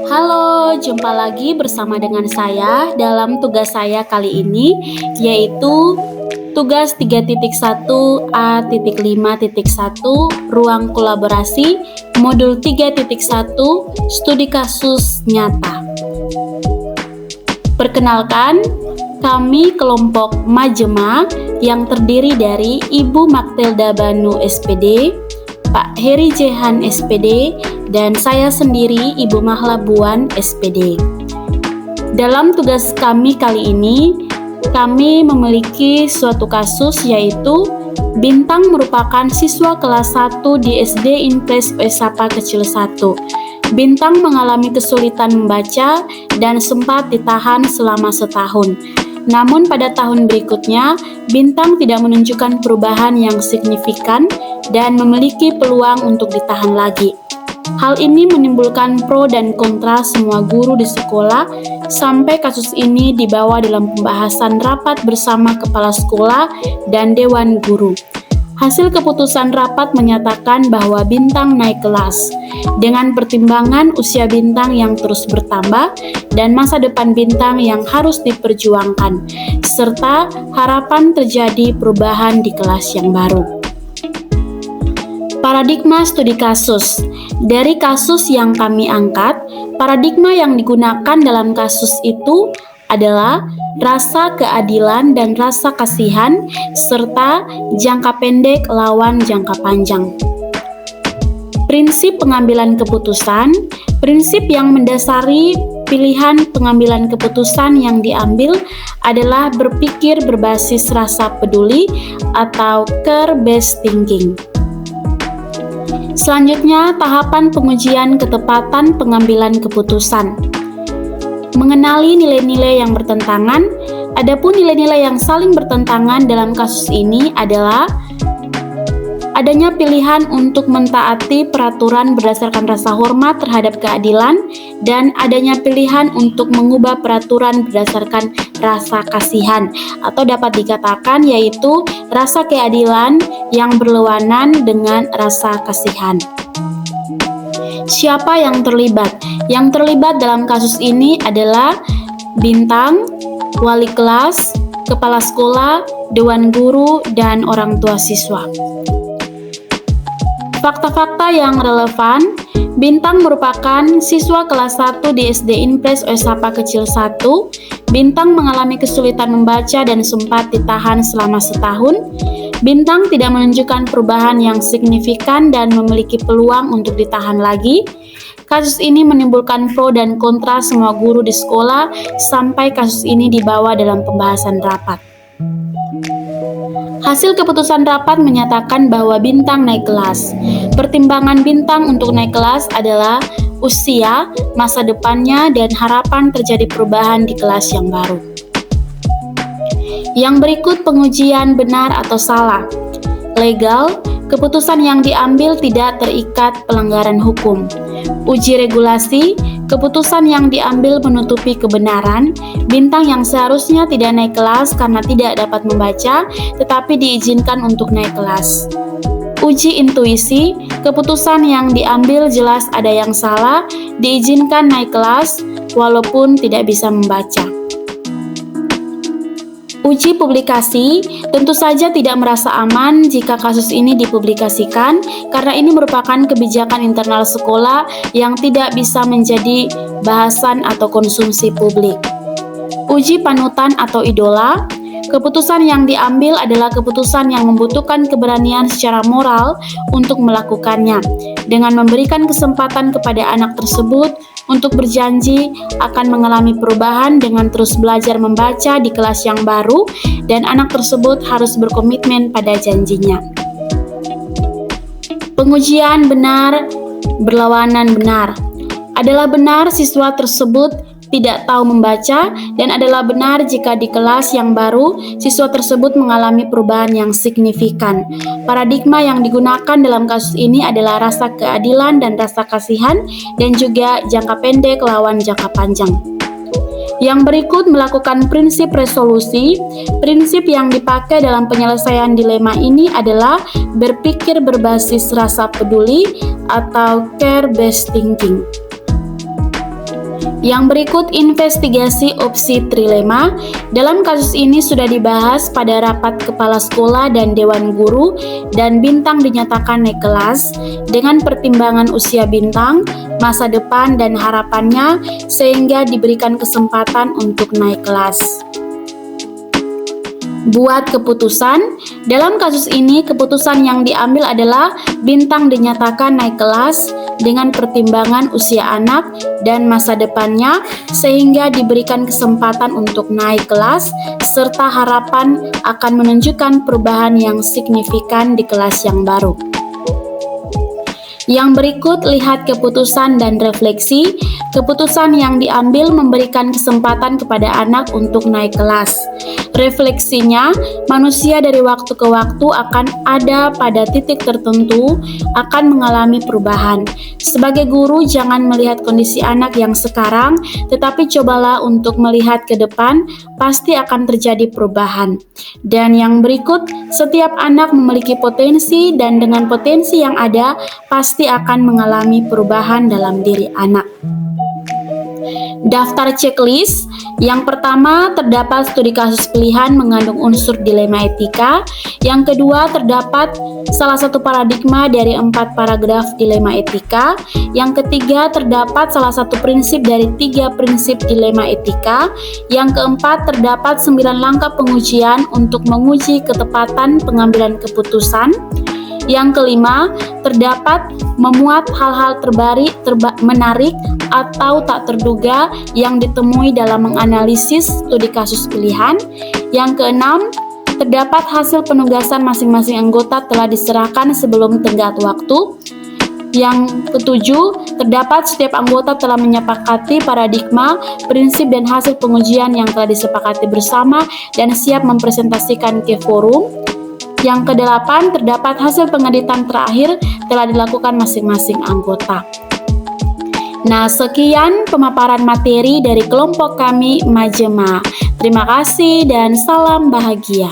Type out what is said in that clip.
Halo, jumpa lagi bersama dengan saya dalam tugas saya kali ini, yaitu tugas 3.1 A.5.1 Ruang Kolaborasi Modul 3.1 Studi Kasus Nyata. Perkenalkan, kami kelompok Majema yang terdiri dari Ibu Maktilda Banu SPD, Pak Heri Jehan SPD, dan saya sendiri Ibu Mahla Buan SPD. Dalam tugas kami kali ini, kami memiliki suatu kasus yaitu Bintang merupakan siswa kelas 1 di SD Impres Sapa Kecil 1. Bintang mengalami kesulitan membaca dan sempat ditahan selama setahun. Namun pada tahun berikutnya, Bintang tidak menunjukkan perubahan yang signifikan dan memiliki peluang untuk ditahan lagi. Hal ini menimbulkan pro dan kontra semua guru di sekolah sampai kasus ini dibawa dalam pembahasan rapat bersama kepala sekolah dan dewan guru. Hasil keputusan rapat menyatakan bahwa Bintang naik kelas dengan pertimbangan usia Bintang yang terus bertambah dan masa depan Bintang yang harus diperjuangkan, serta harapan terjadi perubahan di kelas yang baru. Paradigma studi kasus. Dari kasus yang kami angkat, paradigma yang digunakan dalam kasus itu adalah rasa keadilan dan rasa kasihan, serta jangka pendek lawan jangka panjang. Prinsip pengambilan keputusan. Prinsip yang mendasari pilihan pengambilan keputusan yang diambil adalah berpikir berbasis rasa peduli atau care-based thinking. Selanjutnya, tahapan pengujian ketepatan pengambilan keputusan. Mengenali nilai-nilai yang bertentangan. Adapun nilai-nilai yang saling bertentangan dalam kasus ini adalah adanya pilihan untuk mentaati peraturan berdasarkan rasa hormat terhadap keadilan dan adanya pilihan untuk mengubah peraturan berdasarkan rasa kasihan, atau dapat dikatakan yaitu rasa keadilan yang berlawanan dengan rasa kasihan. Siapa yang terlibat? Yang terlibat dalam kasus ini adalah Bintang, wali kelas, kepala sekolah, dewan guru, dan orang tua siswa. Fakta-fakta yang relevan. Bintang merupakan siswa kelas 1 di SD Impres Sapa Kecil 1. Bintang mengalami kesulitan membaca dan sempat ditahan selama setahun. Bintang tidak menunjukkan perubahan yang signifikan dan memiliki peluang untuk ditahan lagi. Kasus ini menimbulkan pro dan kontra semua guru di sekolah sampai kasus ini dibawa dalam pembahasan rapat. Hasil keputusan rapat menyatakan bahwa Bintang naik kelas. Pertimbangan Bintang untuk naik kelas adalah usia, masa depannya, dan harapan terjadi perubahan di kelas yang baru. Yang berikut pengujian benar atau salah. Legal, keputusan yang diambil tidak terikat pelanggaran hukum. Uji regulasi, keputusan yang diambil menutupi kebenaran. Bintang yang seharusnya tidak naik kelas karena tidak dapat membaca, tetapi diizinkan untuk naik kelas. Uji intuisi, keputusan yang diambil jelas ada yang salah, diizinkan naik kelas walaupun tidak bisa membaca. Uji publikasi, tentu saja tidak merasa aman jika kasus ini dipublikasikan karena ini merupakan kebijakan internal sekolah yang tidak bisa menjadi bahasan atau konsumsi publik. Uji panutan atau idola, keputusan yang diambil adalah keputusan yang membutuhkan keberanian secara moral untuk melakukannya, dengan memberikan kesempatan kepada anak tersebut untuk berjanji akan mengalami perubahan dengan terus belajar membaca di kelas yang baru, dan anak tersebut harus berkomitmen pada janjinya. Pengujian benar berlawanan benar. Adalah benar siswa tersebut tidak tahu membaca, dan adalah benar jika di kelas yang baru siswa tersebut mengalami perubahan yang signifikan. Paradigma yang digunakan dalam kasus ini adalah rasa keadilan dan rasa kasihan, dan juga jangka pendek lawan jangka panjang. Yang berikut melakukan prinsip resolusi. Prinsip yang dipakai dalam penyelesaian dilema ini adalah berpikir berbasis rasa peduli atau care-based thinking. Yang berikut investigasi opsi trilema. Dalam kasus ini sudah dibahas pada rapat kepala sekolah dan dewan guru, dan Bintang dinyatakan naik kelas dengan pertimbangan usia Bintang, masa depan dan harapannya, sehingga diberikan kesempatan untuk naik kelas. Buat keputusan, dalam kasus ini keputusan yang diambil adalah Bintang dinyatakan naik kelas dengan pertimbangan usia anak dan masa depannya, sehingga diberikan kesempatan untuk naik kelas serta harapan akan menunjukkan perubahan yang signifikan di kelas yang baru. Yang berikut lihat keputusan dan refleksi. Keputusan yang diambil memberikan kesempatan kepada anak untuk naik kelas. Refleksinya, manusia dari waktu ke waktu akan ada pada titik tertentu akan mengalami perubahan. Sebagai guru, jangan melihat kondisi anak yang sekarang, tetapi cobalah untuk melihat ke depan, pasti akan terjadi perubahan. Dan yang berikut, setiap anak memiliki potensi, dan dengan potensi yang ada, pasti akan mengalami perubahan dalam diri anak. Daftar checklist. Yang pertama, terdapat studi kasus pilihan mengandung unsur dilema etika. Yang kedua, terdapat salah satu paradigma dari 4 paragraf dilema etika. Yang ketiga, terdapat salah satu prinsip dari 3 prinsip dilema etika. Yang keempat, terdapat 9 langkah pengujian untuk menguji ketepatan pengambilan keputusan. Yang kelima, terdapat memuat hal-hal menarik atau tak terduga yang ditemui dalam menganalisis studi kasus pilihan. Yang keenam, terdapat hasil penugasan masing-masing anggota telah diserahkan sebelum tenggat waktu. Yang ketujuh, terdapat setiap anggota telah menyepakati paradigma, prinsip dan hasil pengujian yang telah disepakati bersama dan siap mempresentasikan ke forum. Yang kedelapan, terdapat hasil pengeditan terakhir telah dilakukan masing-masing anggota. Nah, sekian pemaparan materi dari kelompok kami Majema. Terima kasih dan salam bahagia.